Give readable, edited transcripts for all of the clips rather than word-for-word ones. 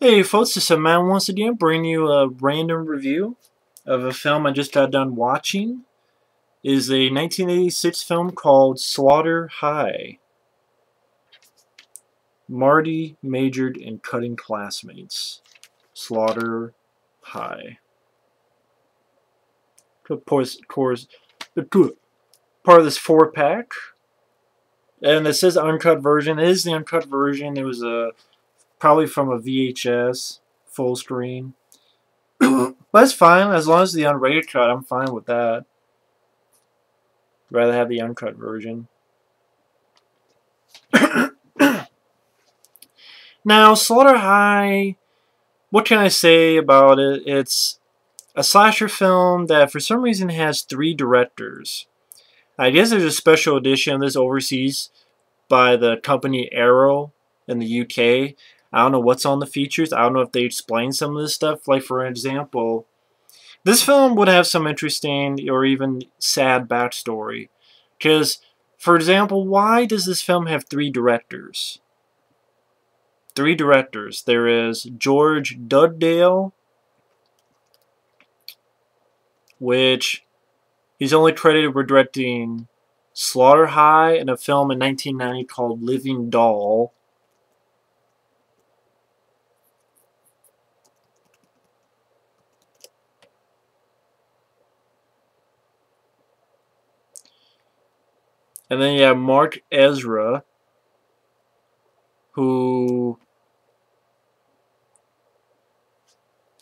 Hey folks, this is man once again bringing you a random review of a film I just got done watching. It is a 1986 film called Slaughter High. Marty majored in cutting classmates. Slaughter High. Of course, part of this 4-pack. And it says uncut version. It is the uncut version. It was probably from a VHS full screen. But that's fine, as long as the unrated cut, I'm fine with that. Rather have the uncut version. Now, Slaughter High, what can I say about it? It's a slasher film that for some reason has 3 directors. I guess there's a special edition of this overseas by the company Arrow in the UK. I don't know what's on the features. I don't know if they explain some of this stuff. Like, for example, this film would have some interesting or even sad backstory. Because, for example, why does this film have 3 directors? 3 directors. There is George Dugdale, which he's only credited with directing Slaughter High and a film in 1990 called Living Doll. And then you have Mark Ezra, who,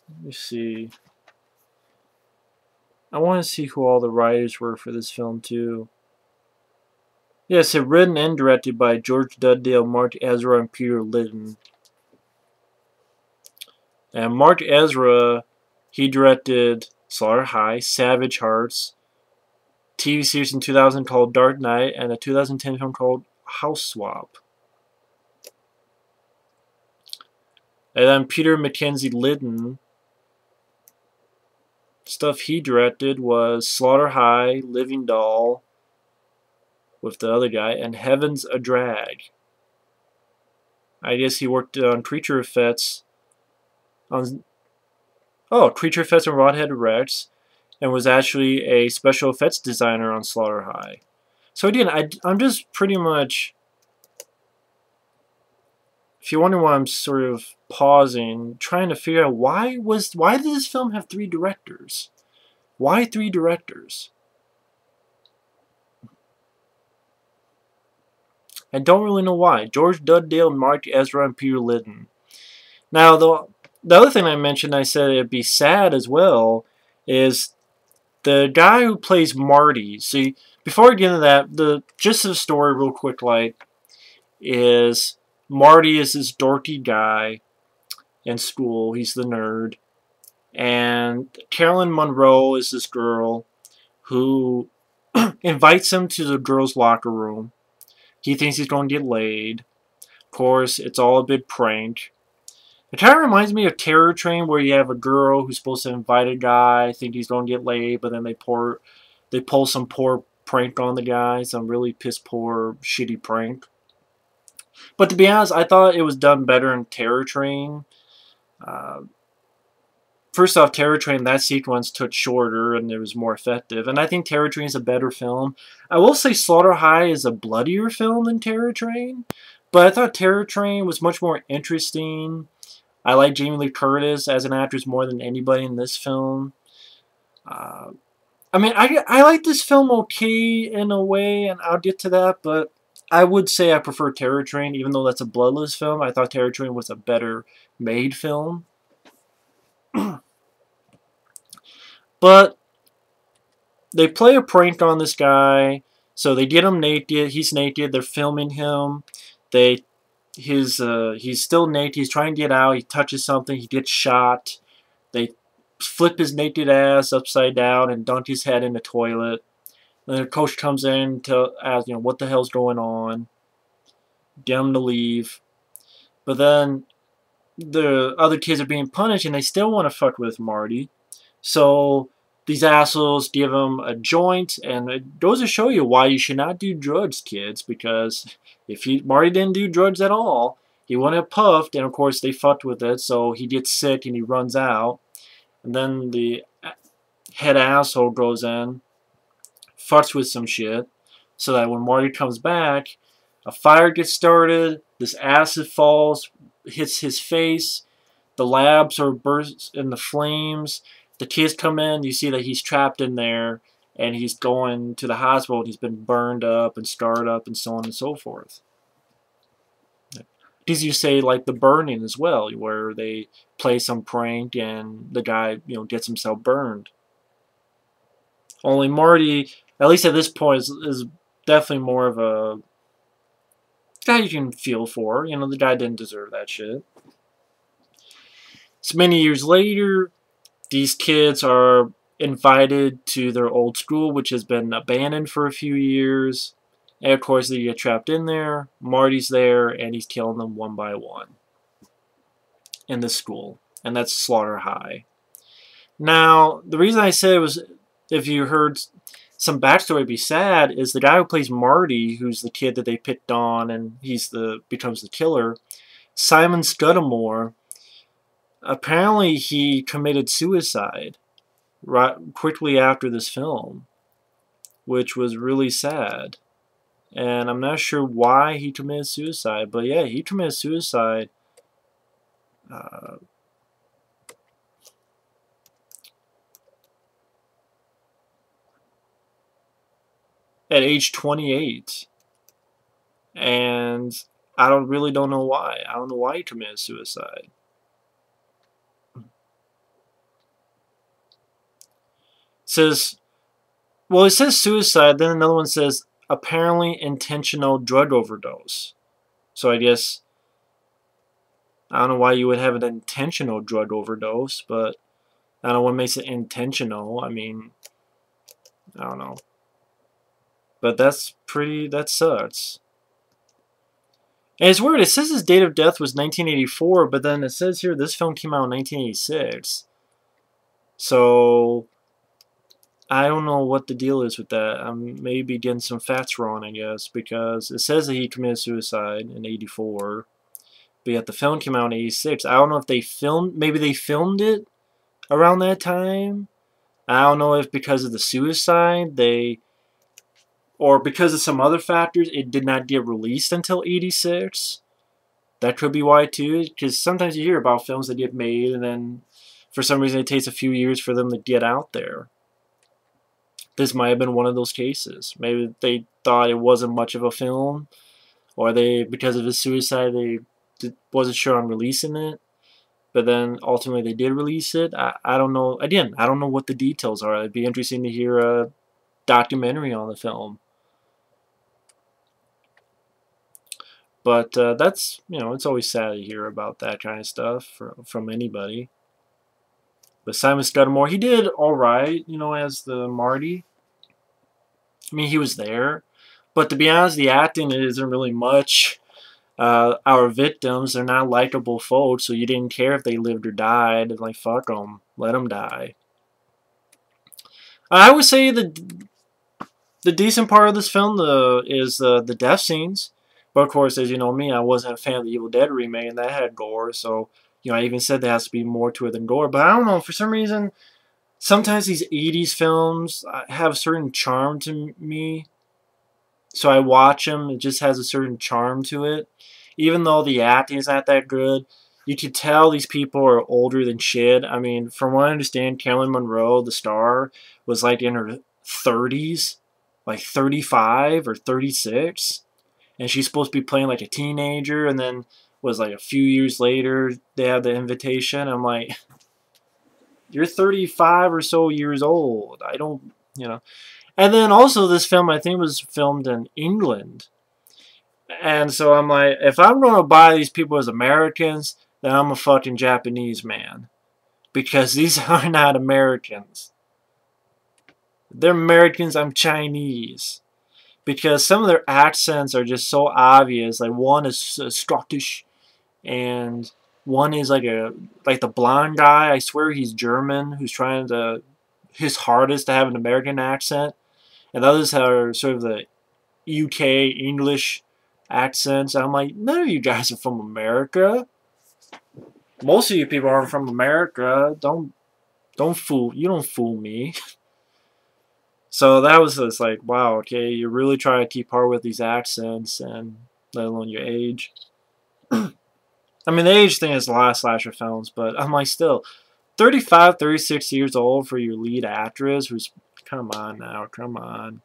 let me see, I want to see who all the writers were for this film too. Yes, it's written and directed by George Dugdale, Mark Ezra, and Peter Litten. And Mark Ezra, he directed Slaughter High, Savage Hearts, TV series in 2000 called Dark Knight, and a 2010 film called House Swap. And then Peter Mackenzie Litten, stuff he directed was Slaughter High, Living Doll, with the other guy, and Heaven's a Drag. I guess he worked on creature effects, creature effects on Rodhead Rex, and was actually a special effects designer on Slaughter High. So again, I'm just pretty much, if you wonder why I'm sort of pausing, trying to figure out why did this film have 3 directors? Why 3 directors? I don't really know why. George Dugdale, Mark Ezra, and Peter Litten. Now, the other thing I mentioned, I said it'd be sad as well, is the guy who plays Marty. See, before I get into that, the gist of the story real quick, is Marty is this dorky guy in school. He's the nerd. And Carolyn Monroe is this girl who invites him to the girls' locker room. He thinks he's going to get laid. Of course, it's all a big prank. It kind of reminds me of Terror Train, where you have a girl who's supposed to invite a guy, think he's going to get laid, but then they pull some poor prank on the guy, some really piss poor, shitty prank. But to be honest, I thought it was done better in Terror Train. First off, Terror Train, that sequence took shorter and it was more effective. And I think Terror Train is a better film. I will say Slaughter High is a bloodier film than Terror Train. But I thought Terror Train was much more interesting. I like Jamie Lee Curtis as an actress more than anybody in this film. I mean, I like this film okay in a way, and I'll get to that. But I would say I prefer Terror Train, even though that's a bloodless film. I thought Terror Train was a better made film. But they play a prank on this guy, so they get him naked. He's naked. They're filming him. He's still naked. He's trying to get out. He touches something. He gets shot. They flip his naked ass upside down and dunk his head in the toilet. Then the coach comes in to ask, what the hell's going on. Get him to leave. But then the other kids are being punished, and they still want to fuck with Marty. So these assholes give him a joint, and it goes to show you why you should not do drugs, kids, because if Marty didn't do drugs at all, He wanted puffed, and of course they fucked with it, so he gets sick and he runs out. And then the head asshole goes in, fucks with some shit, so that when Marty comes back, a fire gets started, this acid falls, hits his face, the lab sort of bursts in the flames, the kids come in, you see that he's trapped in there, and he's going to the hospital, and he's been burned up and scarred up and so on and so forth. Because you say like the burning as well, where they play some prank and the guy, gets himself burned. Only Marty, at least at this point, is definitely more of a guy you can feel for. The guy didn't deserve that shit. So many years later, these kids are invited to their old school, which has been abandoned for a few years. And of course, they get trapped in there. Marty's there, and he's killing them one by one in the school. And that's Slaughter High. Now, the reason I said it was, if you heard some backstory be sad, is the guy who plays Marty, who's the kid that they picked on, and becomes the killer, Simon Scudamore. Apparently, he committed suicide quickly after this film, which was really sad. And I'm not sure why he committed suicide, but yeah, he committed suicide at age 28. And I really don't know why. I don't know why he committed suicide. It says suicide, then another one says apparently intentional drug overdose. So I guess, I don't know why you would have an intentional drug overdose, but I don't know what makes it intentional. I mean, I don't know. But that sucks. And it's weird, it says his date of death was 1984, but then it says here this film came out in 1986. So I don't know what the deal is with that. I'm maybe getting some facts wrong, I guess, because it says that he committed suicide in 84, but yet the film came out in 86. I don't know if maybe they filmed it around that time. I don't know if because of the suicide, or because of some other factors, it did not get released until 86. That could be why, too, because sometimes you hear about films that get made, and then for some reason it takes a few years for them to get out there. This might have been one of those cases. Maybe they thought it wasn't much of a film, or because of his suicide, they wasn't sure on releasing it. But then ultimately they did release it. I don't know. Again, I don't know what the details are. It'd be interesting to hear a documentary on the film. But that's, it's always sad to hear about that kind of stuff from anybody. But Simon Scudamore, he did alright, as the Marty. I mean, he was there. But to be honest, the acting isn't really much. Our victims, they're not likable folks, so you didn't care if they lived or died. Like, fuck them. Let them die. I would say the decent part of this film is the death scenes. But of course, as you know me, I wasn't a fan of the Evil Dead remake, and that had gore, so I even said there has to be more to it than gore. But I don't know, for some reason, sometimes these 80s films have a certain charm to me. So I watch them, it just has a certain charm to it. Even though the acting is not that good, you could tell these people are older than shit. I mean, from what I understand, Caroline Munro, the star, was like in her 30s, like 35 or 36. And she's supposed to be playing like a teenager, and then was like a few years later they had the invitation. I'm like, you're 35 or so years old. I don't, And then also this film, I think, was filmed in England. And so I'm like, if I'm going to buy these people as Americans, then I'm a fucking Japanese man. Because these are not Americans. They're Americans, I'm Chinese. Because some of their accents are just so obvious. Like, one is Scottish, and one is like the blonde guy. I swear he's German, who's trying his hardest to have an American accent. And the others are sort of the UK English accents. I'm like, none of you guys are from America. Most of you people aren't from America. Don't fool. You don't fool me. So that was just like, wow, okay, you really try to keep par with these accents, and let alone your age. I mean, the age thing is a lot of slasher films, but I'm like, still, 35, 36 years old for your lead actress, who's, come on now, come on.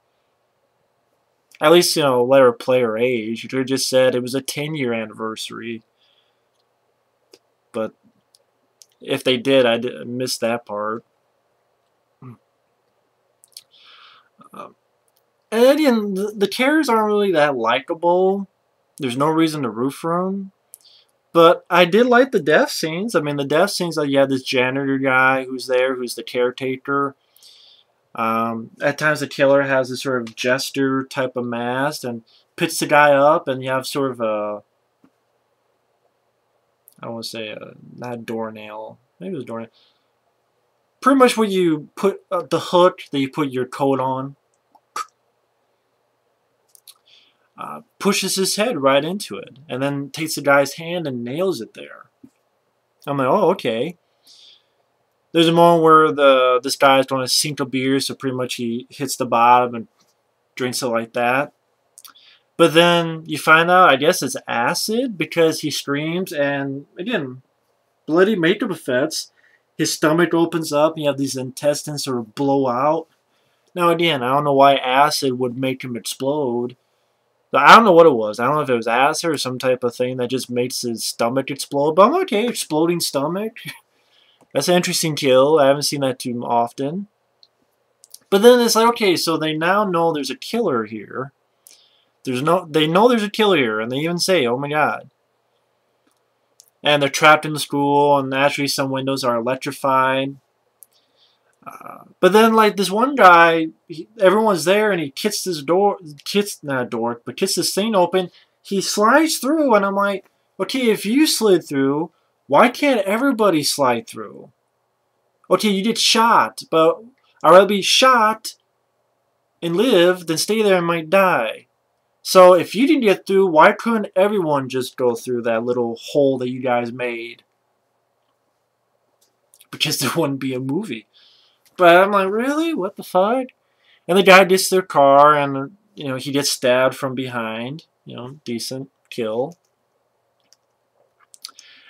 At least, you know, let her play her age. You could have just said it was a 10-year anniversary. But if they did, I missed that part. And again, the characters aren't really that likable. There's no reason to root for them. But I did like the death scenes. I mean, the death scenes, like, you have this janitor guy who's there, who's the caretaker. At times, the killer has this sort of jester type of mask and picks the guy up, and you have sort of a, I don't want to say not doornail, maybe it was doornail. Pretty much where you put the hook that you put your coat on, pushes his head right into it, and then takes the guy's hand and nails it there. I'm like, oh, okay. There's a moment where this guy's doing a sink of beer, so pretty much he hits the bottom and drinks it like that. But then you find out, I guess it's acid, because he screams, and again, bloody makeup effects. His stomach opens up, and you have these intestines sort of blow out. Now again, I don't know why acid would make him explode. I don't know what it was. I don't know if it was acid or some type of thing that just makes his stomach explode. But I'm okay, exploding stomach. That's an interesting kill. I haven't seen that too often. But then it's like, okay, so they now know there's a killer here. They know there's a killer here, and they even say, oh my god. And they're trapped in the school, and naturally some windows are electrified. But then, like, this one guy, everyone's there, and he kicks this door, not a door, but kicks this thing open. He slides through, and I'm like, okay, if you slid through, why can't everybody slide through? Okay, you get shot, but I'd rather be shot and live than stay there and might die. So if you didn't get through, why couldn't everyone just go through that little hole that you guys made? Because there wouldn't be a movie. But I'm like, really? What the fuck? And the guy gets their car, and, you know, he gets stabbed from behind. You know, decent kill.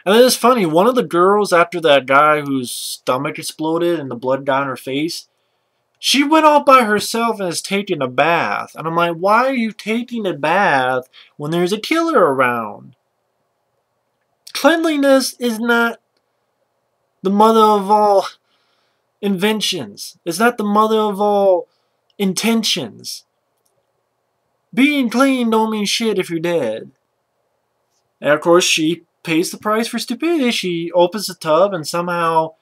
And then it's funny, one of the girls, after that guy whose stomach exploded and the blood got on her face, she went out by herself and is taking a bath. And I'm like, why are you taking a bath when there's a killer around? Cleanliness is not the mother of all inventions. It's not the mother of all intentions. Being clean don't mean shit if you're dead. And of course, she pays the price for stupidity. She opens the tub, and somehow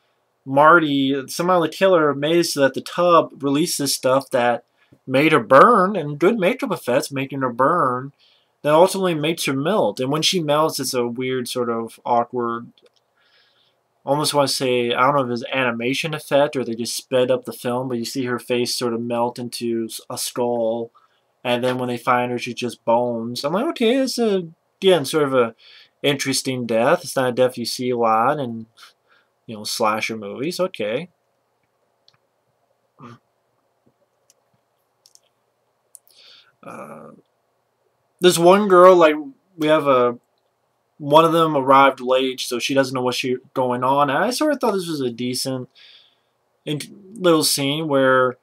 the killer made it so that the tub releases stuff that made her burn, and good makeup effects making her burn, that ultimately makes her melt. And when she melts, it's a weird sort of awkward, almost want to say, I don't know if it's animation effect or they just sped up the film, but you see her face sort of melt into a skull, and then when they find her, she's just bones. I'm like, okay, it's again sort of a interesting death. It's not a death you see a lot in, you know, slasher movies. Okay. This one girl, like, we have one of them arrived late, so she doesn't know what's going on. And I sort of thought this was a decent little scene where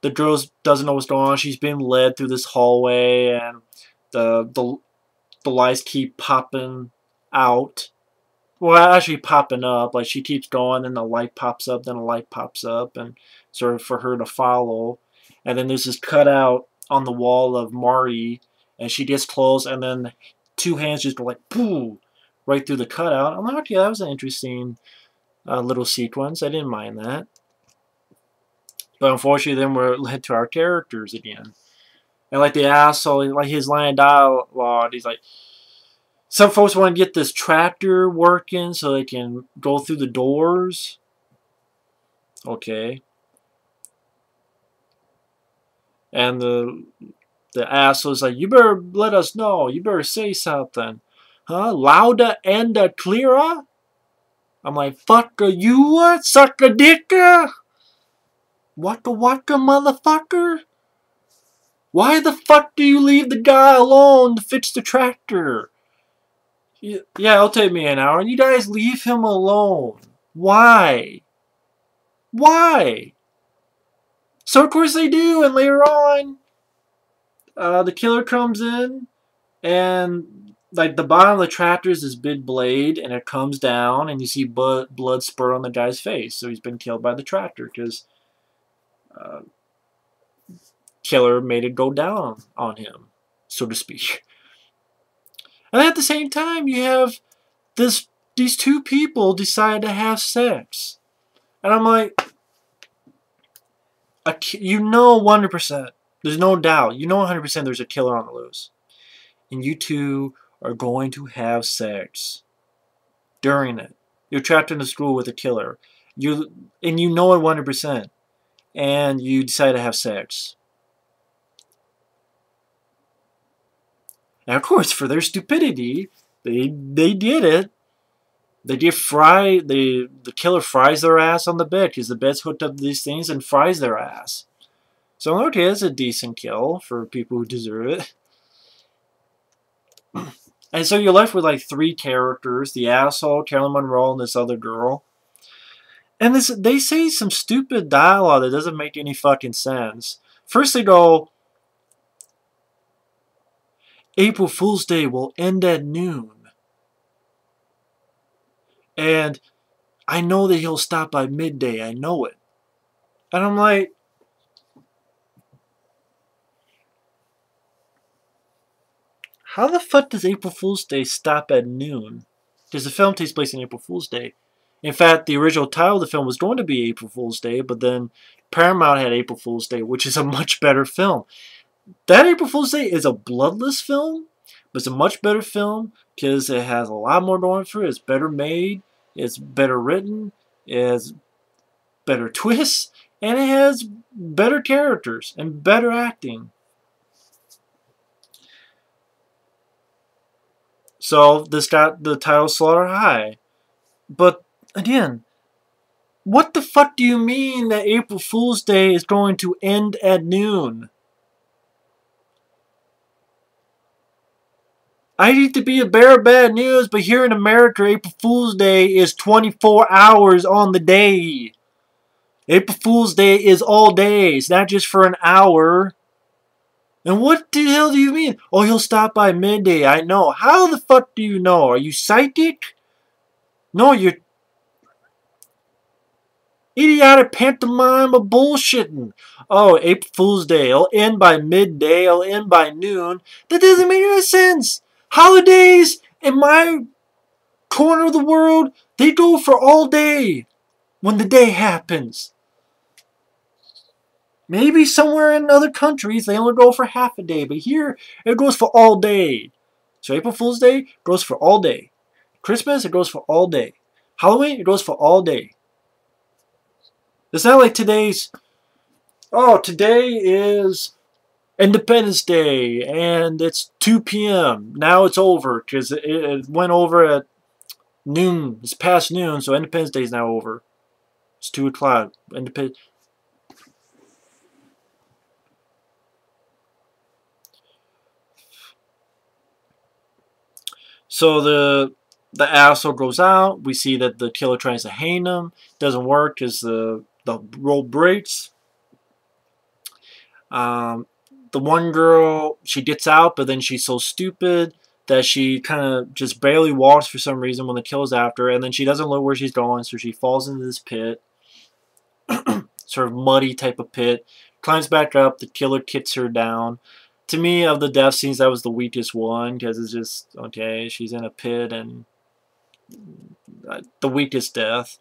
the girl doesn't know what's going on. She's being led through this hallway, and the lights keep popping out. Well, actually popping up. Like, she keeps going, and the light pops up, then a light pops up, and sort of for her to follow. And then there's this cutout on the wall of Marty, and she gets close, and then two hands just go like, pooh, right through the cutout. I'm like, okay, that was an interesting little sequence. I didn't mind that. But unfortunately, then we're led to our characters again. And like the asshole, like his line of dialogue, he's like, some folks want to get this tractor working so they can go through the doors. Okay. And the asshole's like, you better let us know. You better say something. Huh? Louder and clearer? I'm like, fucker, you what? Suck a dicker? Waka waka, motherfucker? Why the fuck do you leave the guy alone to fix the tractor? Yeah, it'll take me an hour. And you guys leave him alone. Why? Why? So of course they do, and later on, the killer comes in, and like the bottom of the tractor is this big blade, and it comes down, and you see blood spurt on the guy's face. So he's been killed by the tractor because killer made it go down on him, so to speak. And at the same time, you have these two people decide to have sex, and I'm like, you know 100%. There's no doubt. You know 100% there's a killer on the loose. And you two are going to have sex during it. You're trapped in a school with a killer. And you know it 100%. And you decide to have sex. And of course, for their stupidity, they did it. They did fry, the killer fries their ass on the bed because the bed's hooked up to these things and fries their ass. So, okay, it's a decent kill for people who deserve it. And so you're left with like 3 characters: the asshole, Carolyn Monroe, and this other girl. And they say some stupid dialogue that doesn't make any fucking sense. First they go, April Fool's Day will end at noon. And I know that he'll stop by midday. I know it. And I'm like, how the fuck does April Fool's Day stop at noon? Because the film takes place on April Fool's Day. In fact, the original title of the film was going to be April Fool's Day, but then Paramount had April Fool's Day, which is a much better film. That April Fool's Day is a bloodless film, but it's a much better film because it has a lot more going for it. It's better made, it's better written, it has better twists, and it has better characters and better acting. So this got the title Slaughter High. But again, what the fuck do you mean that April Fool's Day is going to end at noon? I hate to be a bearer of bad news, but here in America, April Fool's Day is 24 hours on the day. April Fool's Day is all day. It's not just for an hour. And what the hell do you mean? Oh, he'll stop by midday. I know. How the fuck do you know? Are you psychic? No, you're idiotic pantomime of bullshitting. Oh, April Fool's Day. It'll end by midday. It'll end by noon. That doesn't make any sense. Holidays in my corner of the world, they go for all day when the day happens. Maybe somewhere in other countries they only go for half a day, but here it goes for all day. So April Fool's Day goes for all day. Christmas, it goes for all day. Halloween, it goes for all day. It's not like today's, oh, today is Independence Day and it's 2 p.m. Now it's over because it went over at noon. It's past noon, so Independence Day is now over. It's 2 o'clock. So the asshole goes out. We see that the killer tries to hang him. Doesn't work because the rope breaks. The one girl, she gets out, but then she's so stupid that she kind of just barely walks for some reason when the killer's after her, and then she doesn't know where she's going, so she falls into this pit. Sort of muddy type of pit. Climbs back up, the killer kicks her down. To me, of the death scenes, that was the weakest one, because it's just, okay, she's in a pit, and the weakest death.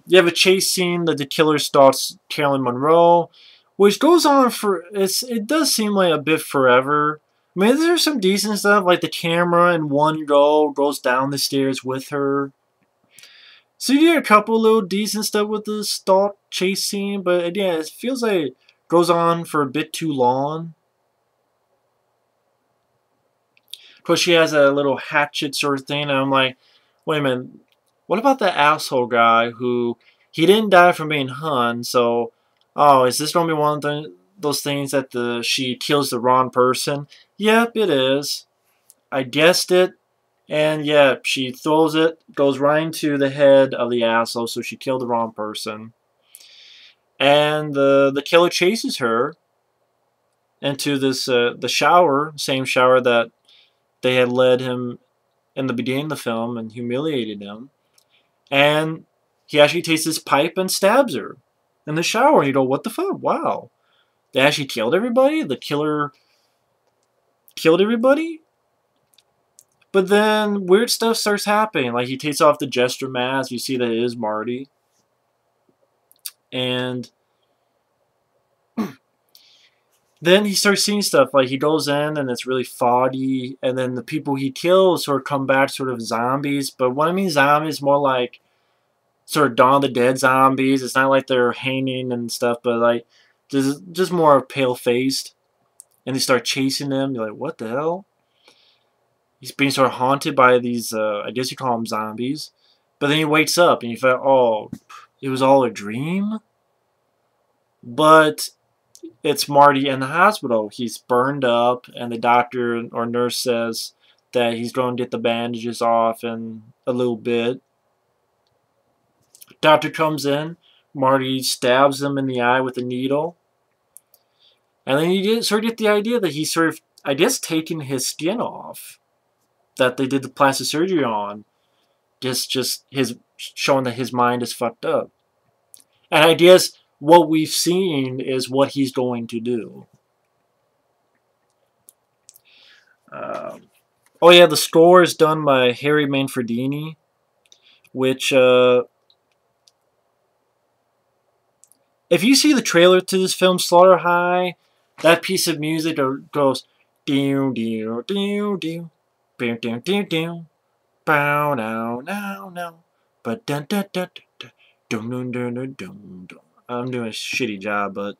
You have a chase scene that the killer stalks Carolyn Monroe, which goes on for, it does seem like a bit forever. I mean, there's some decent stuff, like the camera in one go goes down the stairs with her. So you get a couple little decent stuff with the stalk chase scene, but again, it feels like goes on for a bit too long. Of course, she has a little hatchet sort of thing, and I'm like, wait a minute, what about that asshole guy who, he didn't die from being hung, so, oh, is this going to be one of those things that she kills the wrong person? Yep, it is. I guessed it, and yep, she throws it, goes right into the head of the asshole, so she killed the wrong person. And the killer chases her into this the shower, same shower that they had led him in the beginning of the film and humiliated him. And he actually takes his pipe and stabs her in the shower. And you go, what the fuck? Wow. They actually killed everybody? The killer killed everybody? But then weird stuff starts happening. Like he takes off the jester mask. You see that it is Marty. And then he starts seeing stuff. Like he goes in and it's really foggy. And then the people he kills sort of come back sort of zombies. But when I mean zombies, more like sort of Dawn of the Dead zombies. It's not like they're hanging and stuff, but like just more pale faced. And they start chasing them. You're like, what the hell? He's being sort of haunted by these, I guess you call them zombies. But then he wakes up and you feel, oh, it was all a dream? But it's Marty in the hospital. He's burned up, and the doctor or nurse says that he's going to get the bandages off in a little bit. Doctor comes in. Marty stabs him in the eye with a needle. And then you sort of get the idea that he's sort of, I guess, taking his skin off that they did the plastic surgery on. Just his showing that his mind is fucked up. And I guess what we've seen is what he's going to do. Oh yeah, the score is done by Harry Manfredini, which if you see the trailer to this film, Slaughter High, that piece of music goes doo doo doo doo, doo doo doo doo, bow now now now, but dun dun dun dun dun dun dun dun dun dun. I'm doing a shitty job, but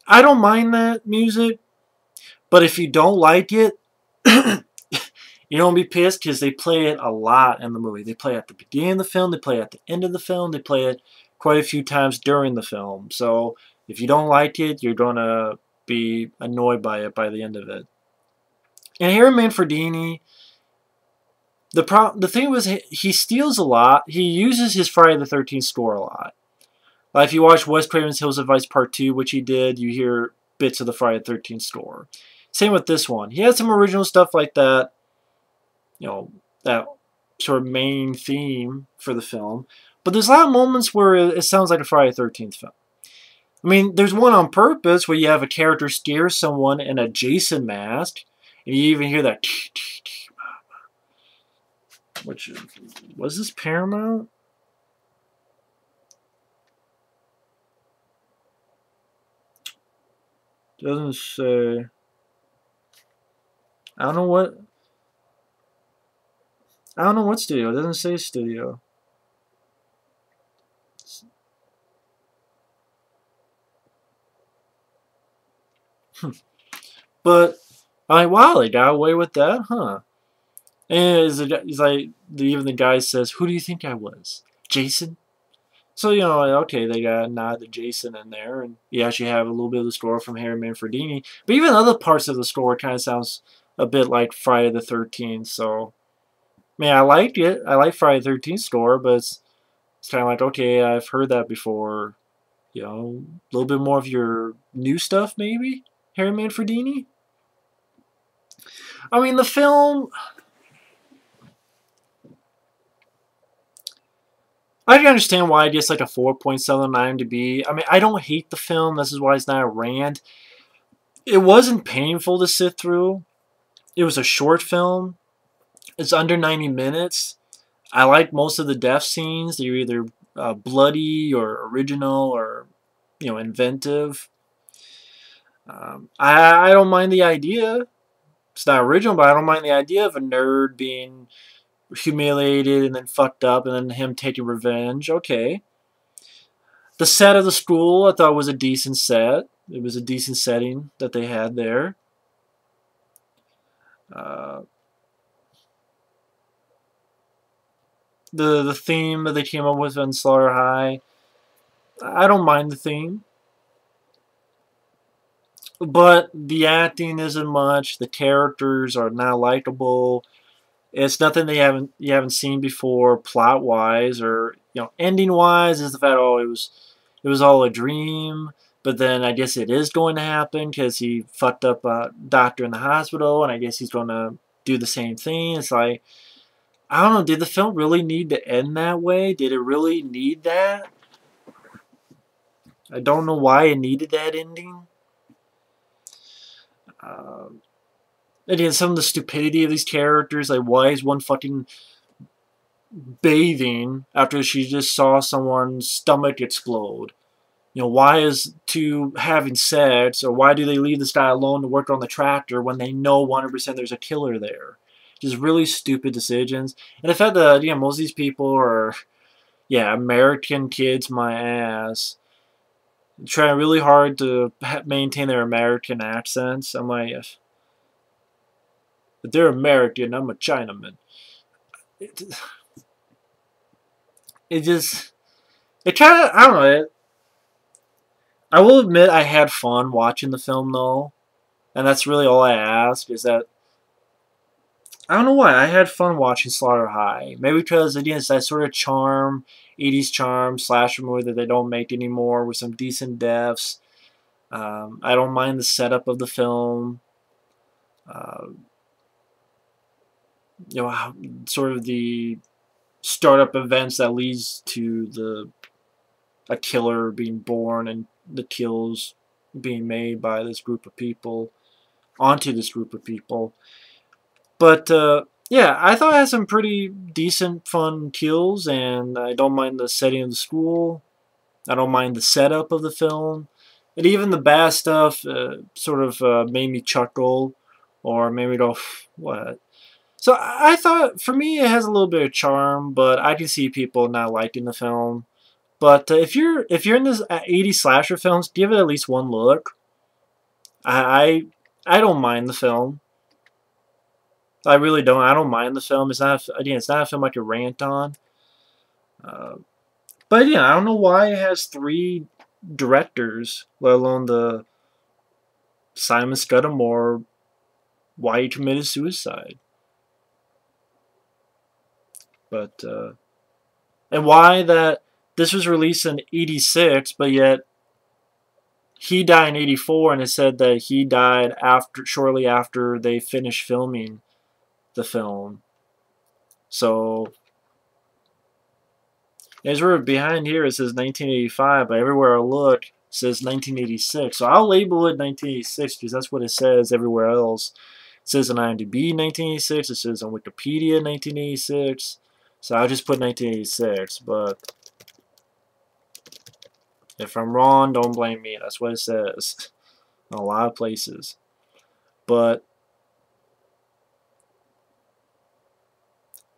I don't mind that music. But if you don't like it, you don't be pissed because they play it a lot in the movie. They play it at the beginning of the film, they play it at the end of the film, they play it quite a few times during the film. So if you don't like it, you're going to be annoyed by it by the end of it. And Harry Manfredini, the thing was, he steals a lot. He uses his Friday the 13th score a lot. Like if you watch Wes Craven's Hills of Ice Part 2, which he did, you hear bits of the Friday the 13th score. Same with this one. He had some original stuff like that, you know, that sort of main theme for the film. But there's a lot of moments where it sounds like a Friday the 13th film. I mean, there's one on purpose where you have a character scare someone in a Jason mask, and you even hear that. Which was this Paramount? Doesn't say. I don't know what studio. It doesn't say studio. But I'm like, wow, they got away with that, huh? And he's like, even the guy says, who do you think I was? Jason? So, you know, okay, they got a nod to Jason in there, and you actually have a little bit of the score from Harry Manfredini. But even other parts of the score kind of sounds a bit like Friday the 13th, so... I mean, I liked it. I like Friday the 13th score, but it's kind of like, okay, I've heard that before. You know, a little bit more of your new stuff, maybe? Harry Manfredini? I mean, the film... I can understand why it gets like a 4.7 on IMDb. I mean, I don't hate the film. This is why it's not a rant. It wasn't painful to sit through. It was a short film. It's under 90 minutes. I like most of the death scenes. They're either bloody or original or, you know, inventive. I don't mind the idea. It's not original, but I don't mind the idea of a nerd being humiliated and then fucked up and then him taking revenge. Okay. The set of the school I thought was a decent set. It was a decent setting that they had there. Uh, the theme that they came up with on Slaughter High, I don't mind the theme. But the acting isn't much. The characters are not likable. It's nothing that you haven't seen before, plot wise or ending wise. Is the fact it was all a dream. But then I guess it is going to happen because he fucked up a doctor in the hospital, and I guess he's going to do the same thing. It's like, I don't know. Did the film really need to end that way? Did it really need that? I don't know why it needed that ending. Again, some of the stupidity of these characters, like why is one fucking bathing after she just saw someone's stomach explode? Why is two having sex, or why do they leave this guy alone to work on the tractor when they know 100% there's a killer there? Just really stupid decisions. And the fact that most of these people are, American kids, my ass, trying really hard to maintain their American accents. I'm like, but they're American, I'm a Chinaman. It just, it kind of, I don't know. I will admit I had fun watching the film though, and that's really all I ask. Is that I don't know why I had fun watching Slaughter High. Maybe because again it's that sort of charm, 80s charm slasher movie that they don't make anymore with some decent deaths. I don't mind the setup of the film. Uh, sort of the startup events that leads to a killer being born and the kills being made by this group of people onto this group of people. But yeah, I thought it had some pretty decent, fun kills, and I don't mind the setting of the school. I don't mind the setup of the film, and even the bad stuff sort of made me chuckle, or made me go, "What?" So I thought, for me, it has a little bit of charm, but I can see people not liking the film. But if you're in this 80s slasher films, give it at least one look. I don't mind the film. I really don't. I don't mind the film. It's not again. It's not a film I could rant on. Uh, but yeah, I don't know why it has 3 directors, let alone the Simon Scudamore, why he committed suicide. But and why that this was released in '86, but yet he died in '84, and it said that he died shortly after they finished filming the film. So Ezra behind here it says 1985, but everywhere I look it says 1986. So I'll label it 1986 because that's what it says everywhere else. It says on IMDb 1986. It says on Wikipedia 1986. So I'll just put 1986. But if I'm wrong, don't blame me. That's what it says in a lot of places. But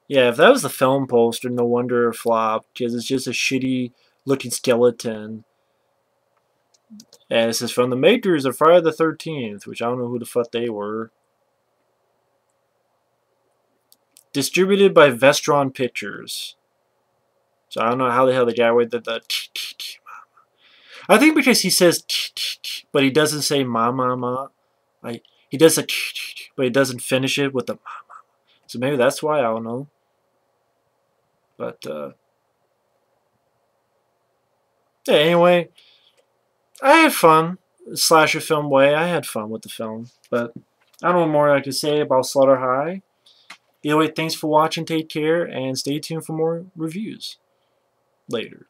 yeah, if that was the film poster, no wonder it flopped, because it's just a shitty looking skeleton. And it says from the makers of Friday the 13th, which I don't know who the fuck they were. Distributed by Vestron Pictures. So I don't know how the hell the guy with the I think because he says but he doesn't say ma. Like he does a but he doesn't finish it with the ma. So maybe that's why, I don't know. But yeah, anyway, I had fun. Slasher film way, I had fun with the film. But I don't know more I could say about Slaughter High. Either way, thanks for watching, take care, and stay tuned for more reviews later.